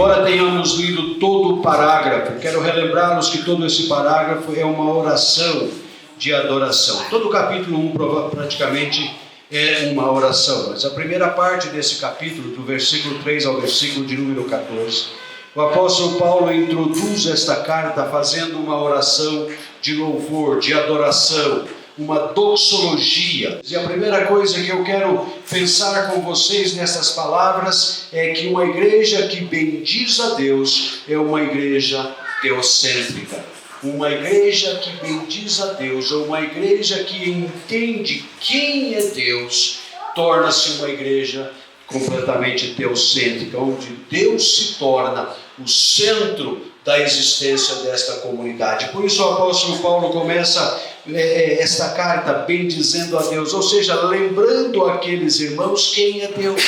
Embora tenhamos lido todo o parágrafo, quero relembrá-los que todo esse parágrafo é uma oração de adoração. Todo o capítulo 1 praticamente é uma oração, mas a primeira parte desse capítulo, do versículo 3 ao versículo de número 14, o apóstolo Paulo introduz esta carta fazendo uma oração de louvor, de adoração, uma doxologia. E a primeira coisa que eu quero pensar com vocês nessas palavras é que uma igreja que bendiz a Deus é uma igreja teocêntrica. Uma igreja que bendiz a Deus, ou uma igreja que entende quem é Deus, torna-se uma igreja completamente teocêntrica, onde Deus se torna o centro da existência desta comunidade. Por isso o apóstolo Paulo começa esta carta bendizendo a Deus, ou seja, lembrando àqueles irmãos quem é Deus.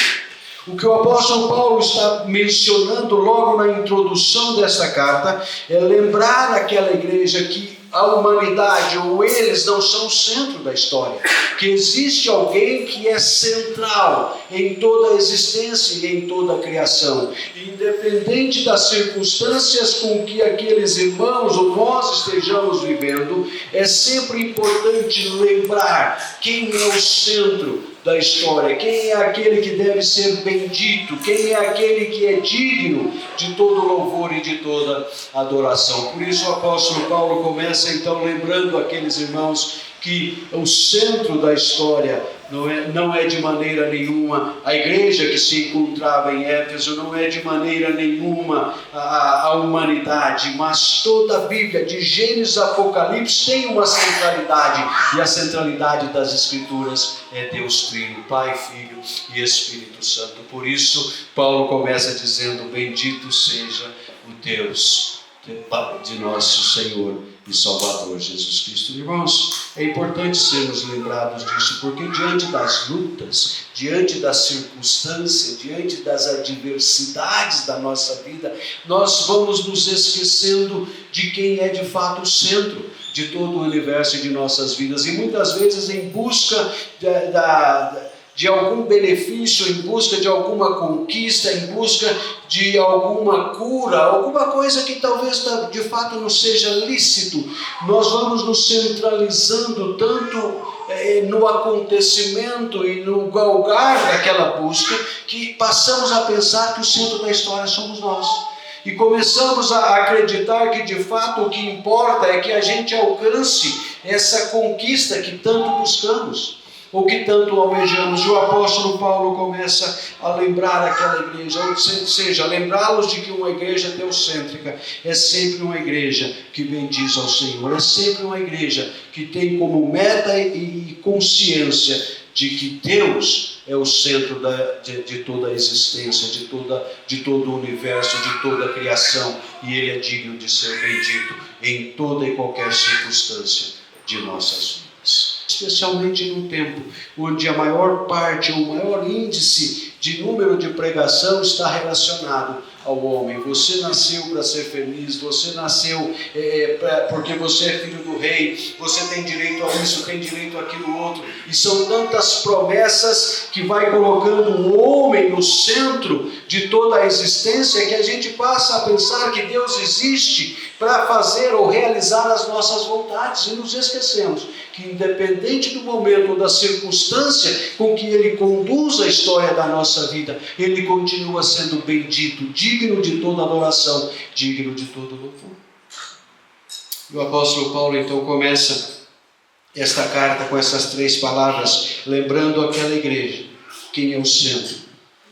O que o apóstolo Paulo está mencionando logo na introdução desta carta é lembrar àquela igreja que a humanidade ou eles não são o centro da história, que existe alguém que é central em toda a existência e em toda a criação. Independente das circunstâncias com que aqueles irmãos ou nós estejamos vivendo, é sempre importante lembrar quem é o centro da história, quem é aquele que deve ser bendito, quem é aquele que é digno de todo louvor e de toda adoração. Por isso o apóstolo Paulo começa então lembrando aqueles irmãos que o centro da história não é de maneira nenhuma a igreja que se encontrava em Éfeso, não é de maneira nenhuma a humanidade, mas toda a Bíblia, de Gênesis a Apocalipse, tem uma centralidade, e a centralidade das Escrituras é Deus Trino, Pai, Filho e Espírito Santo. Por isso Paulo começa dizendo: bendito seja o Deus de nosso Senhor e Salvador Jesus Cristo. Irmãos, é importante sermos lembrados disso, porque diante das lutas, diante das circunstâncias, diante das adversidades da nossa vida, nós vamos nos esquecendo de quem é de fato o centro de todo o universo e de nossas vidas, e muitas vezes em busca de algum benefício, em busca de alguma conquista, em busca de alguma cura, alguma coisa que talvez de fato não seja lícito, nós vamos nos centralizando tanto no acontecimento e no galgar daquela busca, que passamos a pensar que o centro da história somos nós. E começamos a acreditar que de fato o que importa é que a gente alcance essa conquista que tanto buscamos, ou que tanto almejamos. E o apóstolo Paulo começa a lembrar aquela igreja, ou seja, lembrá-los de que uma igreja teocêntrica é sempre uma igreja que bendiz ao Senhor, é sempre uma igreja que tem como meta e consciência de que Deus é o centro de toda a existência, de todo o universo, de toda a criação, e Ele é digno de ser bendito em toda e qualquer circunstância de nossas vidas. Especialmente num tempo onde a maior parte, o maior índice de número de pregação está relacionado ao homem. Você nasceu para ser feliz, você nasceu porque você é filho do rei, você tem direito a isso, tem direito àquilo outro, e são tantas promessas que vai colocando o homem no centro de toda a existência, que a gente passa a pensar que Deus existe para fazer ou realizar as nossas vontades, e nos esquecemos que independente do momento ou da circunstância com que Ele conduz a história da nossa vida, Ele continua sendo bendito, digno de toda adoração, digno de todo louvor. E o apóstolo Paulo então começa esta carta com essas 3 palavras, lembrando aquela igreja quem é o centro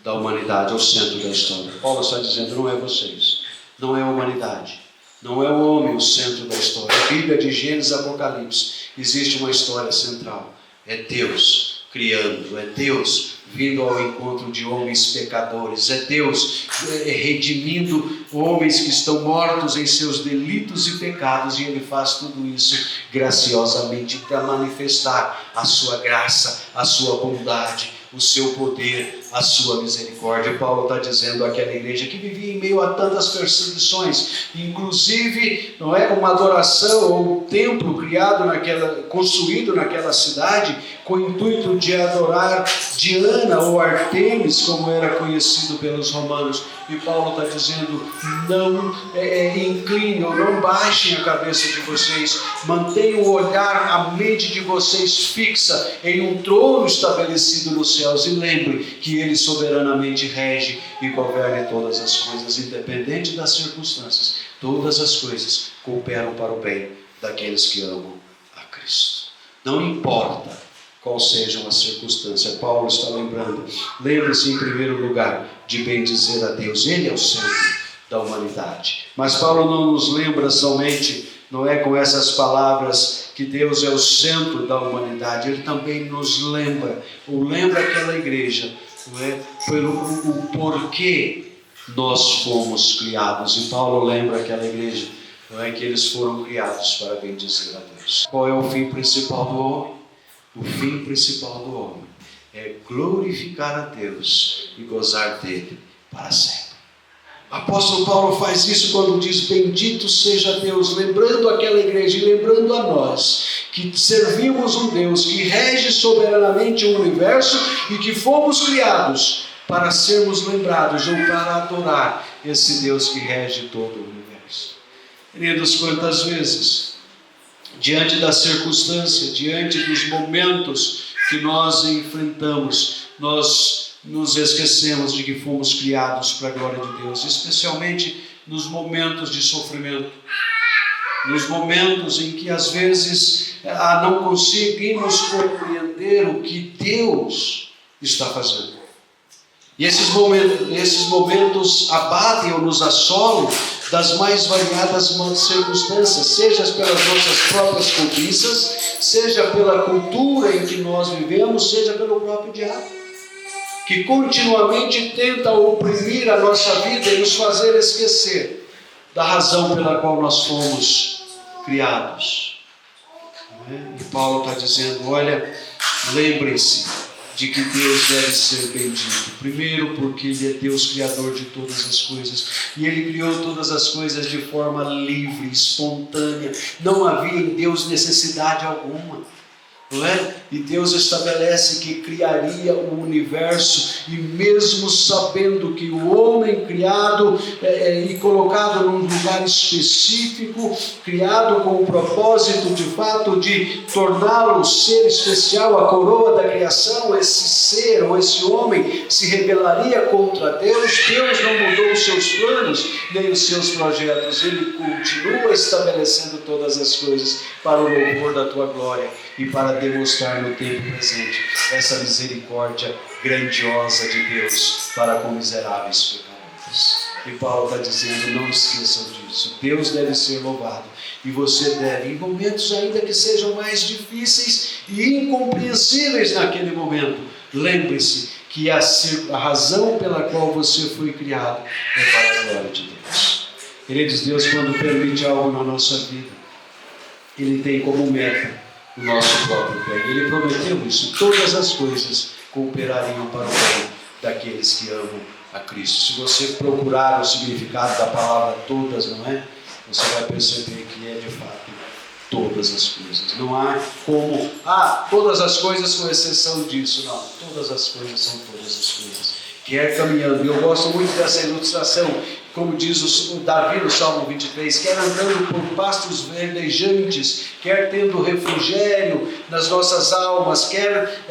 da humanidade, é o centro da história. Paulo está dizendo: não é vocês, não é a humanidade, não é o homem o centro da história. A Bíblia de Gênesis a Apocalipse, existe uma história central, é Deus criando, é Deus vindo ao encontro de homens pecadores, é Deus redimindo homens que estão mortos em seus delitos e pecados, e Ele faz tudo isso graciosamente para manifestar a sua graça, a sua bondade, o seu poder, a sua misericórdia. Paulo está dizendo àquela igreja que vivia em meio a tantas perseguições, inclusive uma adoração ou um templo construído naquela cidade, com o intuito de adorar Diana ou Artemis, como era conhecido pelos romanos. E Paulo está dizendo, não inclinem ou não baixem a cabeça de vocês, mantenham o olhar, a mente de vocês fixa em um trono estabelecido nos céus, e lembre que Ele soberanamente rege e governe todas as coisas, independente das circunstâncias. Todas as coisas cooperam para o bem daqueles que amam a Cristo. Não importa qual sejam as circunstâncias, Paulo está lembrando. Lembre-se, em primeiro lugar, de bendizer a Deus. Ele é o centro da humanidade. Mas Paulo não nos lembra somente, não é com essas palavras, que Deus é o centro da humanidade. Ele também nos lembra, ou lembra aquela igreja, não é, pelo porquê nós fomos criados. E Paulo lembra aquela igreja, não é, que eles foram criados para bendizer a Deus. Qual é o fim principal do homem? O fim principal do homem é glorificar a Deus e gozar dele para sempre. O apóstolo Paulo faz isso quando diz, bendito seja Deus, lembrando aquela igreja e lembrando a nós, que servimos um Deus que rege soberanamente o universo e que fomos criados para sermos lembrados ou para adorar esse Deus que rege todo o universo. Queridos, quantas vezes, diante da circunstância, diante dos momentos que nós enfrentamos, nós nos esquecemos de que fomos criados para a glória de Deus, especialmente nos momentos de sofrimento, nos momentos em que às vezes não conseguimos compreender o que Deus está fazendo. E esses momentos abatem ou nos assolam das mais variadas circunstâncias, seja pelas nossas próprias cobiças, seja pela cultura em que nós vivemos, seja pelo próprio diabo, que continuamente tenta oprimir a nossa vida e nos fazer esquecer da razão pela qual nós fomos criados. E Paulo está dizendo, olha, lembrem-se de que Deus deve ser bendito. Primeiro, porque Ele é Deus criador de todas as coisas. E Ele criou todas as coisas de forma livre, espontânea. Não havia em Deus necessidade alguma. Não é? E Deus estabelece que criaria o universo, e mesmo sabendo que o homem criado e colocado num lugar específico, criado com o propósito de fato de torná-lo um ser especial, a coroa da criação, esse ser ou esse homem se rebelaria contra Deus. Deus não mudou os seus planos nem os seus projetos. Ele continua estabelecendo todas as coisas para o louvor da tua glória e para demonstrar no tempo presente essa misericórdia grandiosa de Deus para com miseráveis pecadores. E Paulo está dizendo, não esqueçam disso. Deus deve ser louvado e você deve, em momentos ainda que sejam mais difíceis e incompreensíveis naquele momento, lembre-se que a razão pela qual você foi criado é para a glória de Deus. Queridos, Deus, quando permite algo na nossa vida, Ele tem como meta o nosso próprio bem. Ele prometeu isso. Todas as coisas cooperariam para o bem daqueles que amam a Cristo. Se você procurar o significado da palavra todas, não é? Você vai perceber que é de fato todas as coisas. Não há como, todas as coisas com exceção disso. Não, todas as coisas são todas as coisas. Quer caminhando, e eu gosto muito dessa ilustração, como diz o Davi no Salmo 23, quer andando por pastos verdejantes, quer tendo refrigério nas nossas almas, quer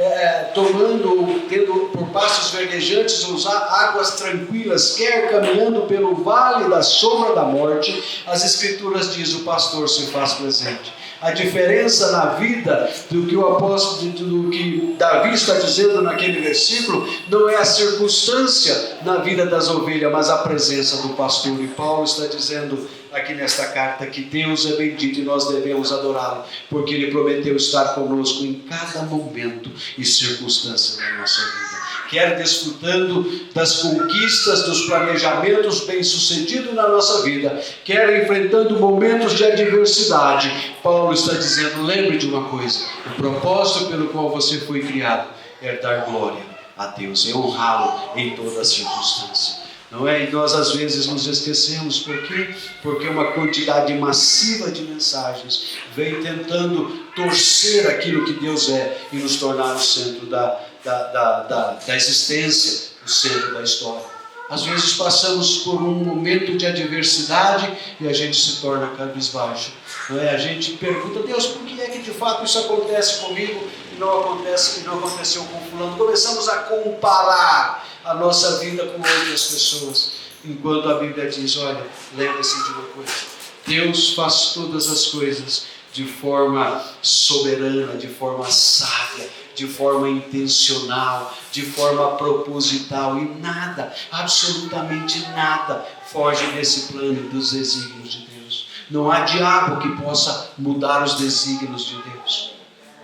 tendo por pastos verdejantes usar águas tranquilas, quer caminhando pelo vale da sombra da morte, as Escrituras diz, o pastor se faz presente. A diferença na vida do que Davi está dizendo naquele versículo não é a circunstância na vida das ovelhas, mas a presença do pastor. E Paulo está dizendo aqui nesta carta que Deus é bendito e nós devemos adorá-lo, porque Ele prometeu estar conosco em cada momento e circunstância da nossa vida. Quer desfrutando das conquistas, dos planejamentos bem-sucedidos na nossa vida, quer enfrentando momentos de adversidade, Paulo está dizendo, lembre de uma coisa, o propósito pelo qual você foi criado é dar glória a Deus, é honrá-lo em toda circunstância. não é? E nós às vezes nos esquecemos. Por quê? Porque uma quantidade massiva de mensagens vem tentando torcer aquilo que Deus é e nos tornar o centro da existência, o centro da história. Às vezes passamos por um momento de adversidade e a gente se torna cabisbaixo, não é? A gente pergunta: Deus, por que é que de fato isso acontece comigo e não aconteceu com fulano? Começamos a comparar a nossa vida com outras pessoas, enquanto a Bíblia diz: olha, lembre-se de uma coisa, Deus faz todas as coisas de forma soberana, de forma sábia, de forma intencional, de forma proposital, e nada, absolutamente nada, foge desse plano e dos desígnios de Deus. Não há diabo que possa mudar os desígnios de Deus.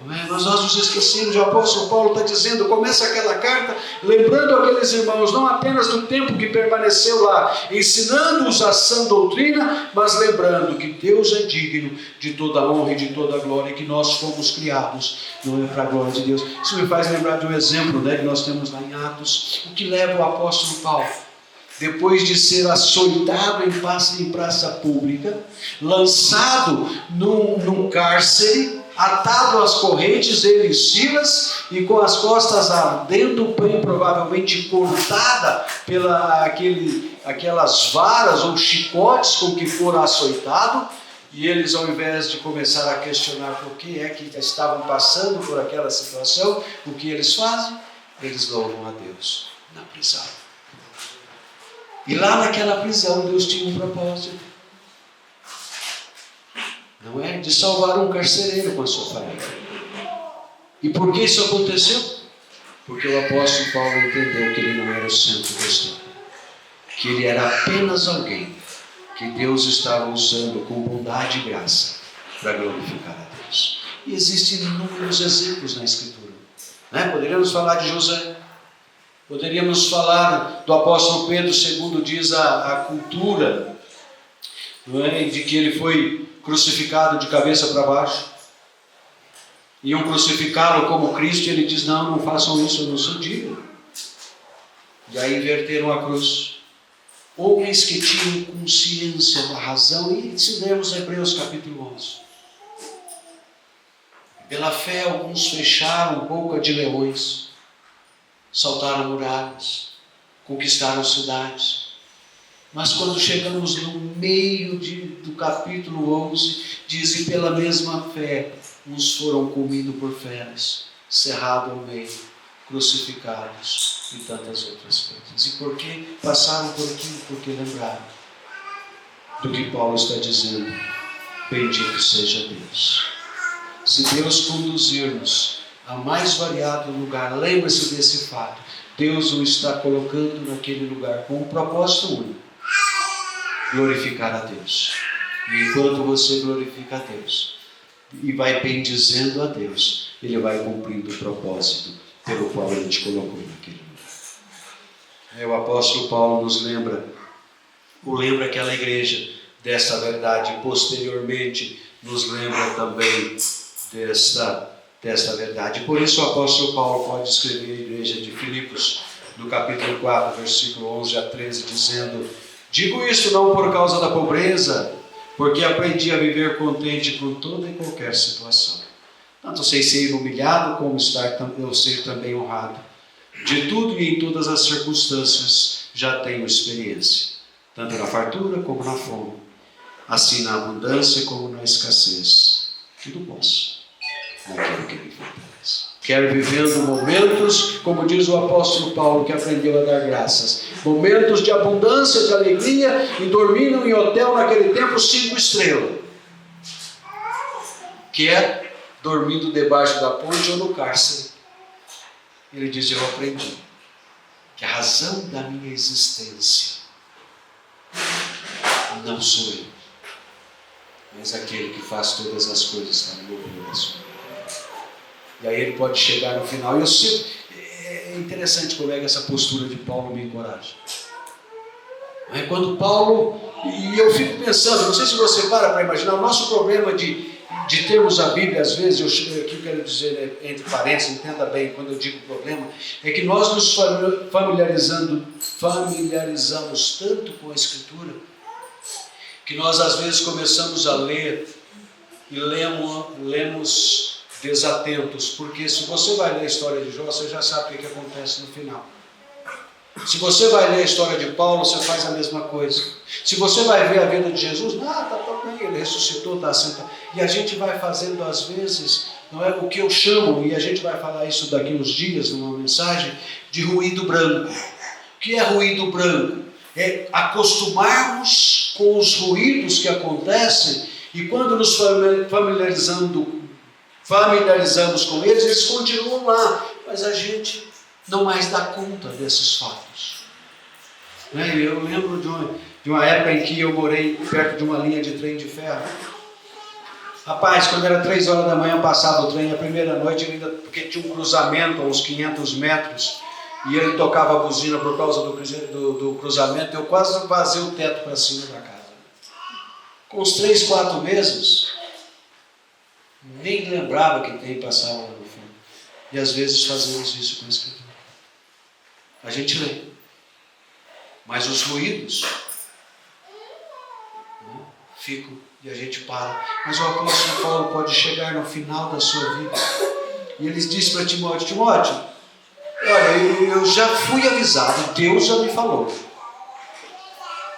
Mas nós nos esquecemos. O apóstolo Paulo está dizendo, começa aquela carta lembrando aqueles irmãos não apenas do tempo que permaneceu lá, ensinando-os a sã doutrina, mas lembrando que Deus é digno de toda a honra e de toda a glória, e que nós fomos criados, não é, para a glória de Deus. Isso me faz lembrar de um exemplo, né, que nós temos lá em Atos, o que leva o apóstolo Paulo, depois de ser açoitado em praça pública, lançado num cárcere, atado às correntes, ele e Silas, e com as costas ardendo, bem provavelmente cortada aquelas varas ou chicotes com que foram açoitados, e eles, ao invés de começar a questionar por que é que estavam passando por aquela situação, o que eles fazem? Eles louvam a Deus na prisão. E lá naquela prisão Deus tinha um propósito, não é? De salvar um carcereiro com a sua família. E por que isso aconteceu? Porque o apóstolo Paulo entendeu que ele não era o centro da história, que ele era apenas alguém que Deus estava usando com bondade e graça para glorificar a Deus. E existem inúmeros exemplos na Escritura, né? Poderíamos falar de José, poderíamos falar do apóstolo Pedro, segundo diz a cultura, não é? De que ele foi crucificado de cabeça para baixo, iam crucificá-lo como Cristo, e ele diz: não façam isso, eu não sou digno. E aí inverteram a cruz. Homens que tinham consciência da razão, e se lermos Hebreus capítulo 11, pela fé alguns fecharam boca de leões, saltaram muralhas, conquistaram cidades. Mas quando chegamos no meio do capítulo 11, diz: e pela mesma fé, uns foram comidos por feras, cerrados ao meio, crucificados e tantas outras coisas. E por que passaram por aquilo? Porque lembraram do que Paulo está dizendo: bendito seja Deus. Se Deus conduzir-nos a mais variado lugar, lembre-se desse fato, Deus o está colocando naquele lugar com um propósito único: glorificar a Deus. E enquanto você glorifica a Deus e vai bendizendo a Deus, Ele vai cumprindo o propósito pelo qual Ele te colocou naquele lugar. O apóstolo Paulo nos lembra aquela igreja dessa verdade, e posteriormente nos lembra também desta verdade. Por isso o apóstolo Paulo pode escrever a igreja de Filipos, no capítulo 4, versículo 11 a 13, dizendo: digo isto não por causa da pobreza, porque aprendi a viver contente com toda e qualquer situação. Tanto sei ser humilhado, como eu ser também honrado. De tudo e em todas as circunstâncias já tenho experiência, tanto na fartura como na fome, assim na abundância como na escassez. Tudo posso naquele que me fortalece. Quero vivendo momentos, como diz o apóstolo Paulo, que aprendeu a dar graças, momentos de abundância, de alegria, e dormindo em hotel naquele tempo 5 estrelas, que é dormindo debaixo da ponte ou no cárcere. Ele diz: eu aprendi que a razão da minha existência não sou eu, mas aquele que faz todas as coisas para me ouvir. E aí ele pode chegar no final. Eu sinto, é interessante como é que essa postura de Paulo me encoraja. Quando Paulo, e eu fico pensando, não sei se você para imaginar, o nosso problema de de termos a Bíblia, às vezes, o que eu quero dizer, entre parênteses, entenda bem quando eu digo problema, é que nós nos familiarizamos tanto com a Escritura, que nós às vezes começamos a ler e lemos desatentos, porque se você vai ler a história de Jó, você já sabe o que acontece no final. Se você vai ler a história de Paulo, você faz a mesma coisa. Se você vai ver a vida de Jesus, está bem, ele ressuscitou, está sentado. E a gente vai fazendo às vezes, não é o que eu chamo, e a gente vai falar isso daqui uns dias numa mensagem, de ruído branco. O que é ruído branco? É acostumarmos com os ruídos que acontecem, e quando nos familiarizamos com eles continuam lá, mas a gente não mais dá conta desses fatos. Eu lembro de uma época em que eu morei perto de uma linha de trem de ferro. Rapaz, quando era 3 horas da manhã passava o trem, a primeira noite, ainda, porque tinha um cruzamento a uns 500 metros, e ele tocava a buzina por causa do cruzamento, eu quase vazei o teto para cima da casa. Com uns 3, 4 meses, nem lembrava que trem passava lá no fundo. E às vezes fazemos isso com a Escritura. A gente lê, mas os ruídos ficam e a gente para. Mas o apóstolo Paulo pode chegar no final da sua vida e ele diz para Timóteo: Timóteo, olha, eu já fui avisado, Deus já me falou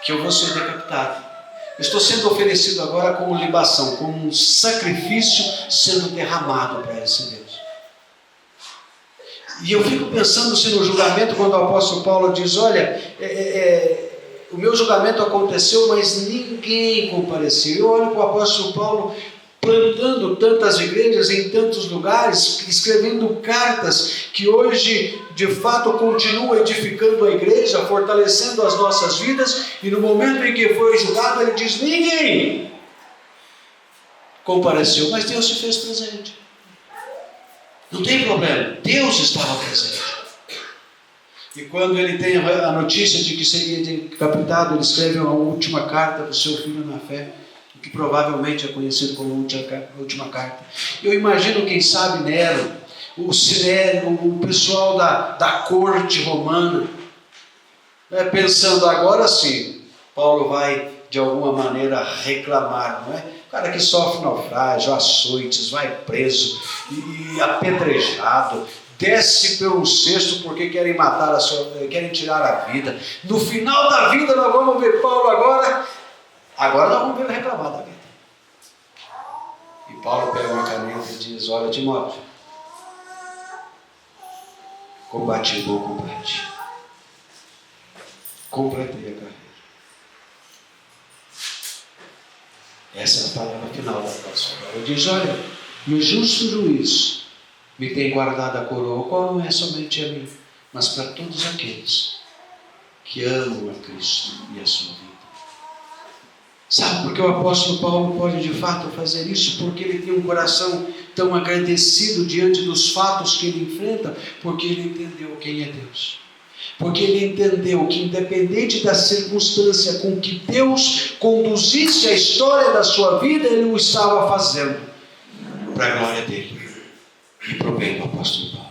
que eu vou ser decapitado. Eu estou sendo oferecido agora como libação, como um sacrifício sendo derramado para esse Deus. E eu fico pensando se no julgamento, quando o apóstolo Paulo diz: olha, o meu julgamento aconteceu, mas ninguém compareceu. Eu olho para o apóstolo Paulo plantando tantas igrejas em tantos lugares, escrevendo cartas que hoje de fato continuam edificando a igreja, fortalecendo as nossas vidas, e no momento em que foi julgado ele diz: ninguém compareceu, mas Deus se fez presente. Não tem problema, Deus estava presente. E quando ele tem a notícia de que seria decapitado, ele escreve uma última carta para o seu filho na fé, que provavelmente é conhecido como a última carta. Eu imagino, quem sabe, Nero, o Sinério, o pessoal da corte romana, pensando: agora sim, Paulo vai de alguma maneira reclamar, não é? O cara que sofre naufrágio, açoites, vai preso e apedrejado, desce pelo cesto porque querem matar querem tirar a vida. No final da vida nós vamos ver Paulo agora nós vamos ver ele reclamar da vida. E Paulo pega uma caneta e diz: olha, Timóteo, combati o bom combate, completei a carreira. Essa é a palavra final da apóstolo. Ele diz: olha, e o justo juiz me tem guardado a coroa, qual não é somente a mim, mas para todos aqueles que amam a Cristo e a sua vida. Sabe por que o apóstolo Paulo pode de fato fazer isso? Porque ele tem um coração tão agradecido diante dos fatos que ele enfrenta, porque ele entendeu quem é Deus. Porque ele entendeu que, independente da circunstância com que Deus conduzisse a história da sua vida, ele o estava fazendo para a glória dele e para o bem do apóstolo Paulo.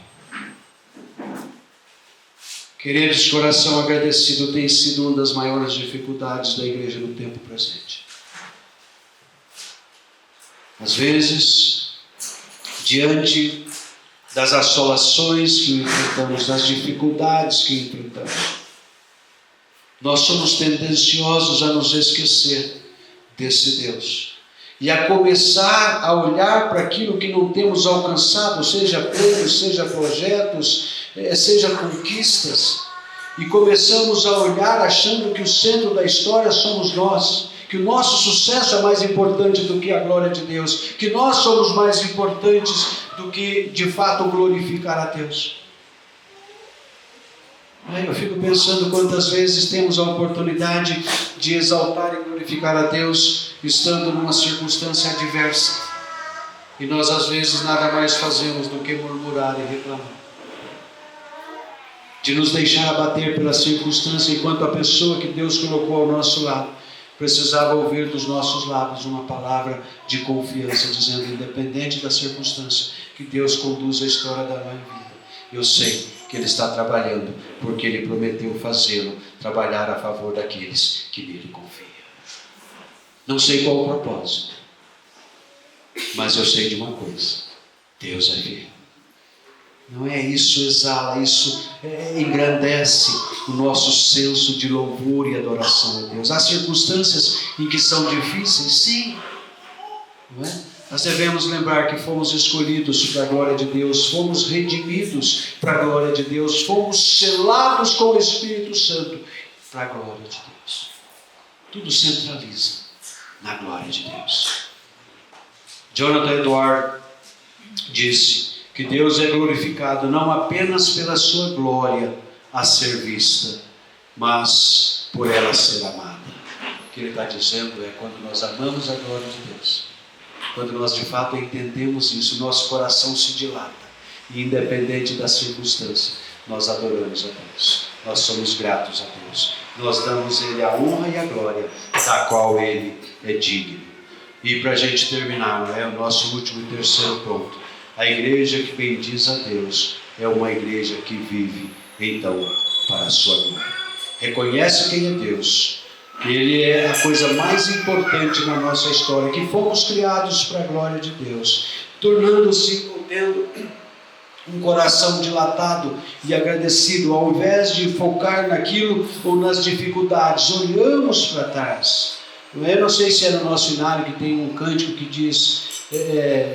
Queridos, coração agradecido tem sido uma das maiores dificuldades da igreja no tempo presente. Às vezes, diante das assolações que enfrentamos, das dificuldades que enfrentamos, nós somos tendenciosos a nos esquecer desse Deus e a começar a olhar para aquilo que não temos alcançado, seja prêmios, seja projetos, seja conquistas, e começamos a olhar achando que o centro da história somos nós, que o nosso sucesso é mais importante do que a glória de Deus, que nós somos mais importantes do que de fato glorificar a Deus. Eu fico pensando quantas vezes temos a oportunidade de exaltar e glorificar a Deus estando numa circunstância adversa, e nós às vezes nada mais fazemos do que murmurar e reclamar, de nos deixar abater pela circunstância, enquanto a pessoa que Deus colocou ao nosso lado Precisava ouvir dos nossos lábios uma palavra de confiança, dizendo, independente da circunstância, que Deus conduz a história da minha vida. Eu sei que Ele está trabalhando, porque Ele prometeu fazê-lo, trabalhar a favor daqueles que nele confiam. Não sei qual o propósito, mas eu sei de uma coisa: Deus é fiel. Não é isso, exala, isso engrandece o nosso senso de louvor e adoração a Deus. Há circunstâncias em que são difíceis, sim, não é? Nós devemos lembrar que fomos escolhidos para a glória de Deus, fomos redimidos para a glória de Deus, fomos selados com o Espírito Santo para a glória de Deus. Tudo centraliza na glória de Deus. Jonathan Edwards disse que Deus é glorificado não apenas pela sua glória a ser vista, mas por ela ser amada. O que ele está dizendo é, quando nós amamos a glória de Deus, quando nós de fato entendemos isso, nosso coração se dilata, e independente da circunstância, nós adoramos a Deus, nós somos gratos a Deus, nós damos a Ele a honra e a glória da qual Ele é digno. E para a gente terminar, o nosso último e terceiro ponto: a igreja que bendiz a Deus é uma igreja que vive, então, para a sua glória. Reconhece quem é Deus, que Ele é a coisa mais importante na nossa história, que fomos criados para a glória de Deus, tornando-se, tendo um coração dilatado e agradecido, ao invés de focar naquilo ou nas dificuldades, olhamos para trás. Eu não sei se é no nosso hinário que tem um cântico que diz: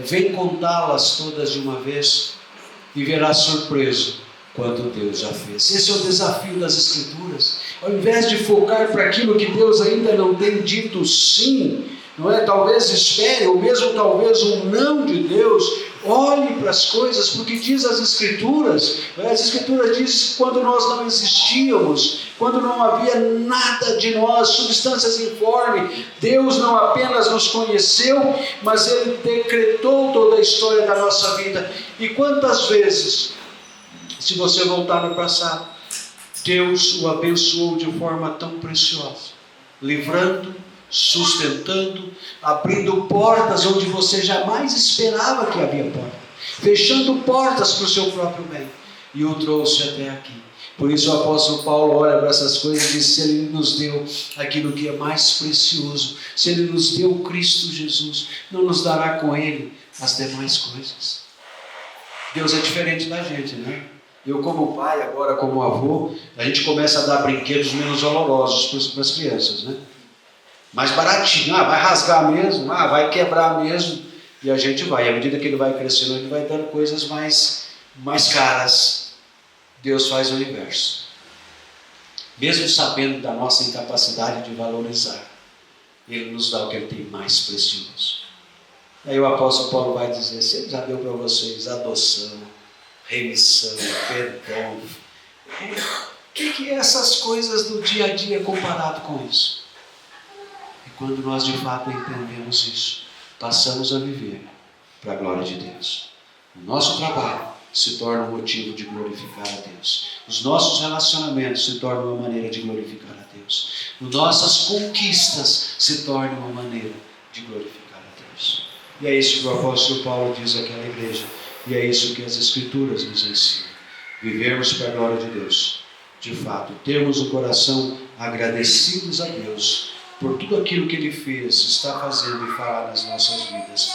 vem contá-las todas de uma vez e verás surpreso quanto Deus já fez. Esse é o desafio das Escrituras. Ao invés de focar para aquilo que Deus ainda não tem dito sim, não é? Talvez espere, ou mesmo talvez um não de Deus. Olhe para as coisas, porque diz as Escrituras. As Escrituras dizem que quando nós não existíamos, quando não havia nada de nós, substâncias informes, Deus não apenas nos conheceu, mas Ele decretou toda a história da nossa vida. E quantas vezes, se você voltar no passado, Deus o abençoou de forma tão preciosa, livrando, sustentando, abrindo portas onde você jamais esperava que havia porta, fechando portas para o seu próprio bem, e o trouxe até aqui. Por isso o apóstolo Paulo olha para essas coisas e diz: se Ele nos deu aquilo que é mais precioso, se Ele nos deu Cristo Jesus, não nos dará com Ele as demais coisas? Deus é diferente da gente, né? Eu, como pai, agora como avô, a gente começa a dar brinquedos menos dolorosos para as crianças, né? Mais baratinho, vai rasgar mesmo, vai quebrar mesmo, e a gente vai. À medida que ele vai crescendo, ele vai dando coisas mais caras. Deus faz o inverso. Mesmo sabendo da nossa incapacidade de valorizar, Ele nos dá o que Ele tem mais precioso. Aí o apóstolo Paulo vai dizer: se Ele já deu para vocês adoção, remissão, perdão, o que é essas coisas do dia a dia comparado com isso? Quando nós de fato entendemos isso, passamos a viver para a glória de Deus. O nosso trabalho se torna um motivo de glorificar a Deus. Os nossos relacionamentos se tornam uma maneira de glorificar a Deus. As nossas conquistas se tornam uma maneira de glorificar a Deus. E é isso que o apóstolo Paulo diz àquela igreja. E é isso que as Escrituras nos ensinam. Vivermos para a glória de Deus. De fato, termos o coração agradecidos a Deus por tudo aquilo que Ele fez, está fazendo e fará nas nossas vidas.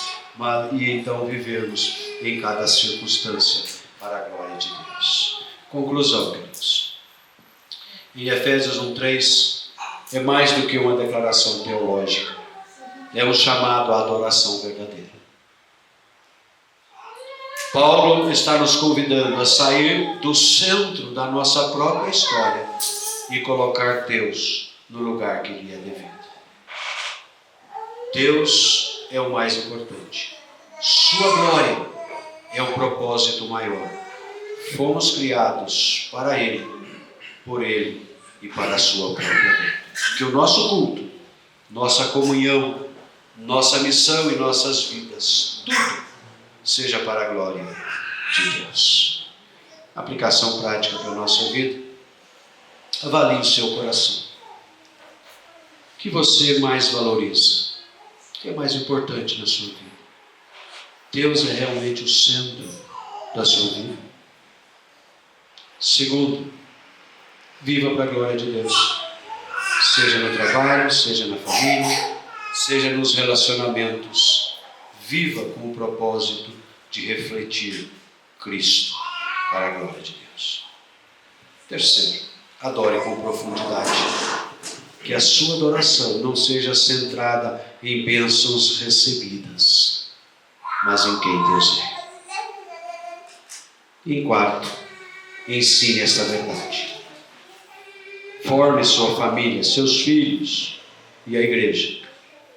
E então vivermos em cada circunstância para a glória de Deus. Conclusão, queridos. Em Efésios 1:3, é mais do que uma declaração teológica. É um chamado à adoração verdadeira. Paulo está nos convidando a sair do centro da nossa própria história e colocar Deus no lugar que lhe é devido. Deus é o mais importante. Sua glória é o propósito maior. Fomos criados para Ele, por Ele e para a sua própria glória. Que o nosso culto, nossa comunhão, nossa missão e nossas vidas, tudo seja para a glória de Deus. Aplicação prática para a nossa vida. Avalie o seu coração. que você mais valoriza? O que é mais importante na sua vida? Deus é realmente o centro da sua vida? Segundo, viva para a glória de Deus. Seja no trabalho, seja na família, seja nos relacionamentos. Viva com o propósito de refletir Cristo para a glória de Deus. Terceiro, adore com profundidade. Que a sua adoração não seja centrada em bênçãos recebidas, mas em quem Deus é. Em quarto, ensine esta verdade. Forme sua família, seus filhos e a igreja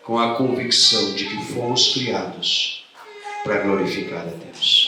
com a convicção de que fomos criados para glorificar a Deus.